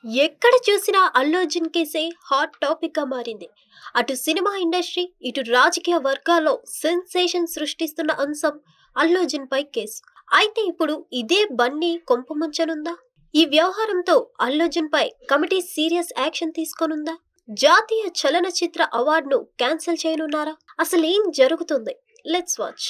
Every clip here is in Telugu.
ఎక్కడ చూసినా అల్లు అర్జున్ కేసే హాట్ టాపిక్ గా మారింది. అటు సినిమా ఇండస్ట్రీ, ఇటు రాజకీయ వర్గాల్లో సెన్సేషన్ సృష్టిస్తున్న అంశం అల్లు అర్జున్ పై కేసు. అయితే ఇప్పుడు ఇదే బన్నీ కొంపముంచనుందా? ఈ వ్యవహారంతో అల్లు అర్జున్ పై కమిటీ సీరియస్ యాక్షన్ తీసుకోనుందా? జాతీయ చలనచిత్ర అవార్డును క్యాన్సిల్ చేయనున్నారా? అసలేం జరుగుతుంది? Let's watch.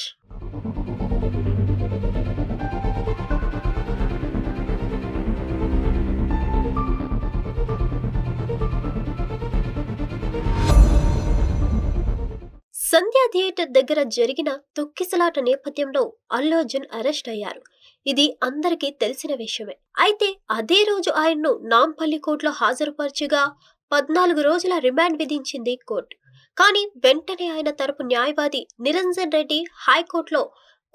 సంధ్య థియేటర్ దగ్గర జరిగిన తొక్కిసలాట నేపథ్యంలో అల్లు అర్జున్ అరెస్ట్ అయ్యారు. ఇది అందరికీ తెలిసిన విషయమే. అయితే అదే రోజు ఆయన్ను నాంపల్లి కోర్టులో హాజరుపరచగా 14 రోజుల రిమాండ్ విధించింది కోర్టు. కానీ వెంటనే ఆయన తరపు న్యాయవాది నిరంజన్ రెడ్డి హైకోర్టులో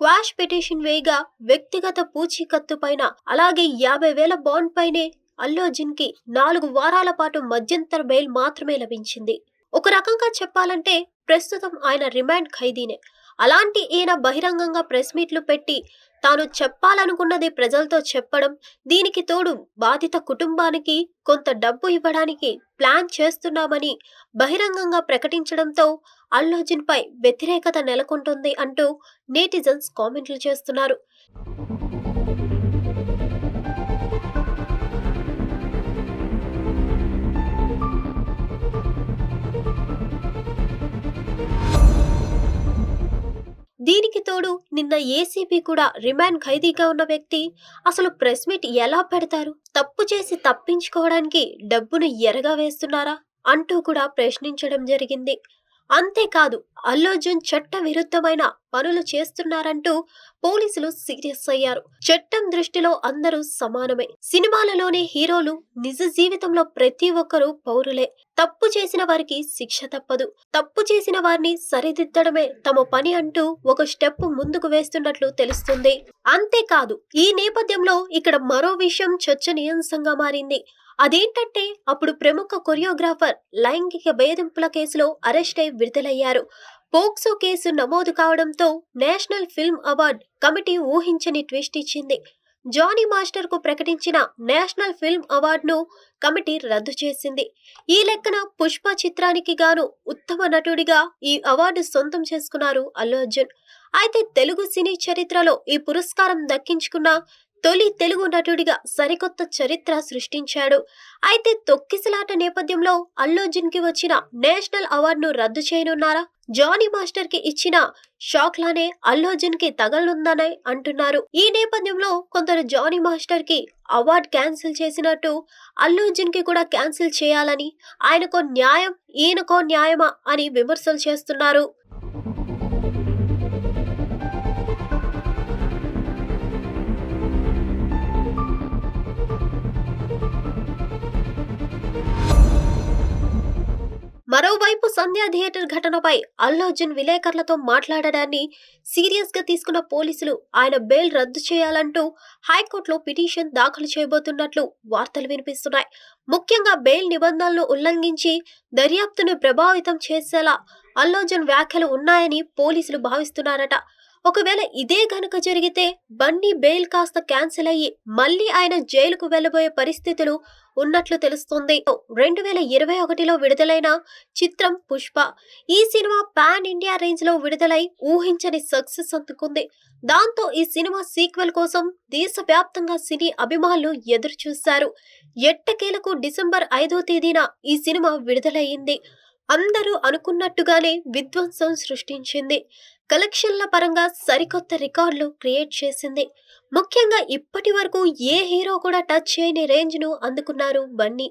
క్వాష్ పిటిషన్ వేయగా వ్యక్తిగత పూచీకత్తు పైన అలాగే 50,000 బాండ్ పైనే అల్లు అర్జున్ కి 4 వారాల పాటు మధ్యంతర బెయిల్ మాత్రమే లభించింది. ఒక రకంగా చెప్పాలంటే ప్రస్తుతం ఆయన రిమాండ్ ఖైదీనే. అలాంటి ఈయన బహిరంగంగా ప్రెస్ మీట్లు పెట్టి తాను చెప్పాలనుకున్నది ప్రజలతో చెప్పడం, దీనికి తోడు బాధిత కుటుంబానికి కొంత డబ్బు ఇవ్వడానికి ప్లాన్ చేస్తున్నామని బహిరంగంగా ప్రకటించడంతో అల్లు అర్జున్ పై వ్యతిరేకత నెలకొంటుంది అంటూ నెటిజన్స్ కామెంట్లు చేస్తున్నారు. దీనికి తోడు నిన్న ఏసీబీ కూడా రిమాండ్ ఖైదీగా ఉన్న వ్యక్తి అసలు ప్రెస్ మీట్ ఎలా పెడతారు? తప్పు చేసి తప్పించుకోవడానికి డబ్బును ఎరగా వేస్తున్నారా అంటూ కూడా ప్రశ్నించడం జరిగింది. అంతేకాదు అల్లు అర్జున్ చట్ట విరుద్ధమైన పనులు చేస్తున్నారంటూ పోలీసులు సీరియస్ అయ్యారు. చట్టం దృష్టిలో అందరూ సమానమే. సినిమాలలోనే హీరోలు, నిజ జీవితంలో ప్రతి ఒక్కరూ పౌరులే. తప్పు చేసిన వారికి శిక్ష తప్పదు. తప్పు చేసిన వారిని సరిదిద్దడమే తమ పని అంటూ ఒక స్టెప్ ముందుకు వేస్తున్నట్లు తెలుస్తుంది. అంతేకాదు ఈ నేపథ్యంలో ఇక్కడ మరో విషయం చర్చనీయాంశంగా మారింది. అదేంటంటే అప్పుడు ప్రముఖ కొరియోగ్రాఫర్ లైంగిక వేధింపుల కేసులో అరెస్ట్ అయి విడుదలయ్యారు. పోక్సో కేసు నమోదు కావడంతో నేషనల్ ఫిల్మ్ అవార్డ్ కమిటీ ఊహించని ట్విస్ట్ ఇచ్చింది. జానీ మాస్టర్ కు ప్రకటించిన నేషనల్ ఫిల్మ్ అవార్డును కమిటీ రద్దు చేసింది. ఈ లెక్కన పుష్ప చిత్రానికి గాను ఉత్తమ నటుడిగా ఈ అవార్డు సొంతం చేసుకున్నారు అల్లు అర్జున్. అయితే తెలుగు సినీ చరిత్రలో ఈ పురస్కారం దక్కించుకున్న తొలి తెలుగు నటుడిగా సరికొత్త చరిత్ర సృష్టించాడు. అయితే తొక్కిసలాట నేపథ్యంలో అల్లు అర్జున్ కి వచ్చిన నేషనల్ అవార్డును రద్దు చేయనున్నారా? జానీ మాస్టర్ కి ఇచ్చిన షాక్ లానే అల్లు అర్జున్ కి తగలనుందని అంటున్నారు. ఈ నేపథ్యంలో కొందరు జానీ మాస్టర్ కి అవార్డు క్యాన్సిల్ చేసినట్టు అల్లు అర్జున్ కి కూడా క్యాన్సిల్ చేయాలని, ఆయనకో న్యాయం ఈయనకో న్యాయమా అని విమర్శలు చేస్తున్నారు. మరోవైపు సంధ్య థియేటర్ ఘటనపై అల్లు అర్జున్ విలేకరులతో మాట్లాడడాన్ని సీరియస్ గా తీసుకున్న పోలీసులు ఆయన బెయిల్ రద్దు చేయాలంటూ హైకోర్టులో పిటిషన్ దాఖలు చేయబోతున్నట్లు వార్తలు వినిపిస్తున్నాయి. ముఖ్యంగా బెయిల్ నిబంధనలను ఉల్లంఘించి దర్యాప్తును ప్రభావితం చేసేలా అల్లు అర్జున్ వ్యాఖ్యలు ఉన్నాయని పోలీసులు భావిస్తున్నారట. ఒకవేళ ఇదే గనుక జరిగితే బన్నీ బెయిల్ కాస్త క్యాన్సిల్ అయ్యి మళ్ళీ ఆయన జైలుకు వెళ్లబోయే పరిస్థితులు ఉన్నట్లు తెలుస్తోంది. 2021లో విడుదలైన చిత్రం పుష్ప. ఈ సినిమా పాన్ ఇండియా రేంజ్ లో విడుదలై ఊహించని సక్సెస్ అందుకుంది. దాంతో ఈ సినిమా సీక్వెల్ కోసం దేశవ్యాప్తంగా సినీ అభిమానులు ఎదురు చూశారు. ఎట్టకేలకు డిసెంబర్ 5వ తేదీన ఈ సినిమా విడుదలయ్యింది. అందరూ అనుకున్నట్టుగానే విధ్వంసం సృష్టించింది. కలెక్షన్ల పరంగా సరికొత్త రికార్డులు క్రియేట్ చేసింది. ముఖ్యంగా ఇప్పటి వరకు ఏ హీరో కూడా టచ్ చేయని రేంజ్ ను అందుకున్నారు బన్నీ.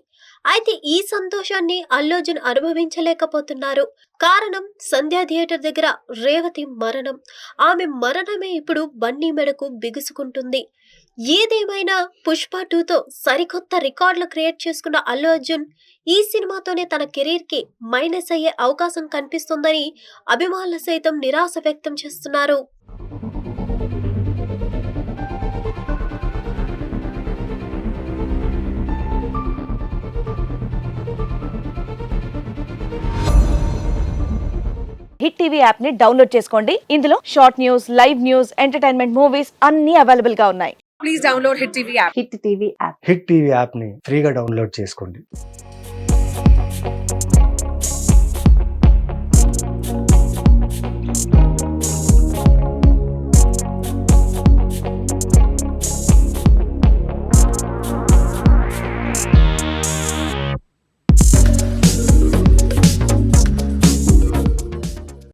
అయితే ఈ సంతోషాన్ని అల్లు అర్జున్ అనుభవించలేకపోతున్నారు. కారణం సంధ్య థియేటర్ దగ్గర రేవతి మరణం. ఆమె మరణమే ఇప్పుడు బన్నీ మెడకు బిగుసుకుంటుంది. ఏదేమైనా పుష్ప 2తో సరికొత్త రికార్డులు క్రియేట్ చేసుకున్న అల్లు అర్జున్ ఈ సినిమాతోనే తన కెరీర్ కి మైనస్ అయ్యే అవకాశం కనిపిస్తుందని అభిమానులు సైతం నిరాశ వ్యక్తం చేస్తున్నారు. హిట్ టీవీ యాప్ ని డౌన్లోడ్ చేసుకోండి. ఇందులో short news, live news, entertainment, movies అన్ని అవైలబుల్ గా ఉన్నాయి. Please download Hit TV app. Hit TV app. Hit TV యాప్ని ఫ్రీగా డౌన్లోడ్ చేసుకోండి.